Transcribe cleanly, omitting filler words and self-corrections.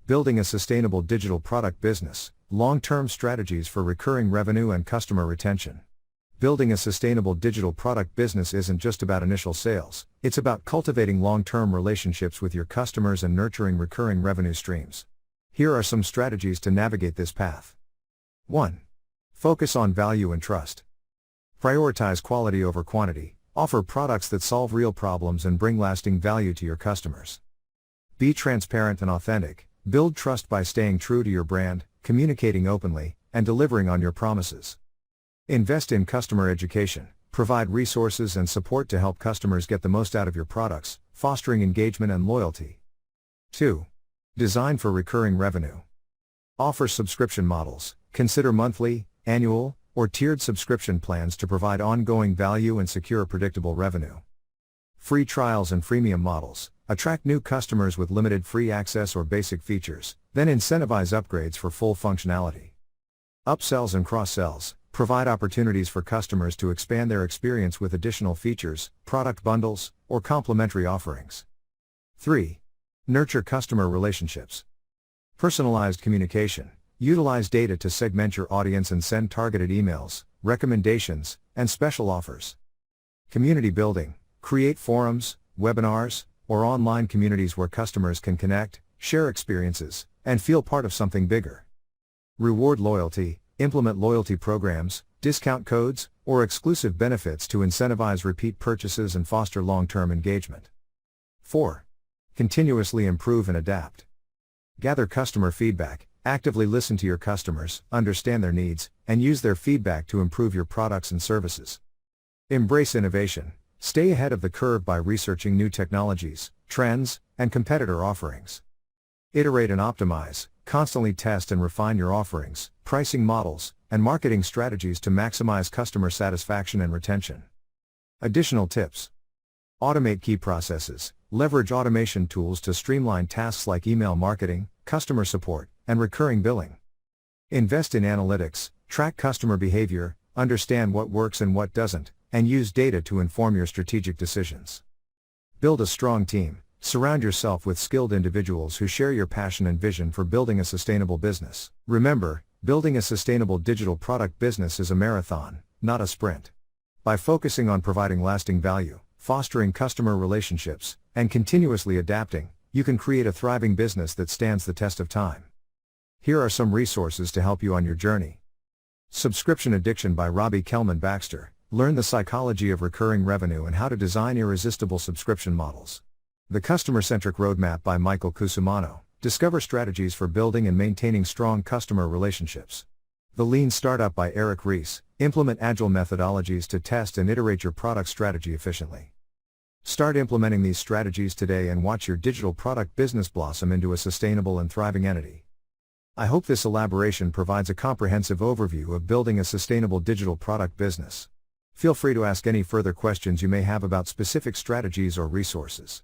Building a sustainable digital product business, long-term strategies for recurring revenue and customer retention. Building a sustainable digital product business isn't just about initial sales, it's about cultivating long-term relationships with your customers and nurturing recurring revenue streams. Here are some strategies to navigate this path. 1. Focus on value and trust. Prioritize quality over quantity, offer products that solve real problems and bring lasting value to your customers. Be transparent and authentic, build trust by staying true to your brand, communicating openly, and delivering on your promises. Invest in customer education, provide resources and support to help customers get the most out of your products, fostering engagement and loyalty. 2. Design for recurring revenue. Offer subscription models, consider monthly, annual, or tiered subscription plans to provide ongoing value and secure predictable revenue. Free trials and freemium models. Attract new customers with limited free access or basic features, then incentivize upgrades for full functionality. Upsells and cross-sells. Provide opportunities for customers to expand their experience with additional features, product bundles, or complementary offerings. 3. Nurture customer relationships. Personalized communication. Utilize data to segment your audience and send targeted emails, recommendations, and special offers. Community building. Create forums, webinars, or online communities where customers can connect, share experiences, and feel part of something bigger. Reward loyalty. Implement loyalty programs, discount codes, or exclusive benefits to incentivize repeat purchases and foster long-term engagement. 4. Continuously improve and adapt. Gather customer feedback, actively listen to your customers, understand their needs, and use their feedback to improve your products and services. Embrace innovation. Stay ahead of the curve by researching new technologies, trends, and competitor offerings. Iterate and optimize. Constantly test and refine your offerings, pricing models, and marketing strategies to maximize customer satisfaction and retention. Additional tips. Automate key processes. Leverage automation tools to streamline tasks like email marketing, customer support, and recurring billing. Invest in analytics. Track customer behavior, understand what works and what doesn't, and use data to inform your strategic decisions. Build a strong team. Surround yourself with skilled individuals who share your passion and vision for building a sustainable business. Remember, building a sustainable digital product business is a marathon, not a sprint. By focusing on providing lasting value, fostering customer relationships, and continuously adapting, you can create a thriving business that stands the test of time. Here are some resources to help you on your journey. Subscription Addiction by Robbie Kellman Baxter. Learn the psychology of recurring revenue and how to design irresistible subscription models. The Customer-Centric Roadmap by Michael Cusumano. Discover strategies for building and maintaining strong customer relationships. The Lean Startup by Eric Ries. Implement agile methodologies to test and iterate your product strategy efficiently. Start implementing these strategies today and watch your digital product business blossom into a sustainable and thriving entity. I hope this elaboration provides a comprehensive overview of building a sustainable digital product business. Feel free to ask any further questions you may have about specific strategies or resources.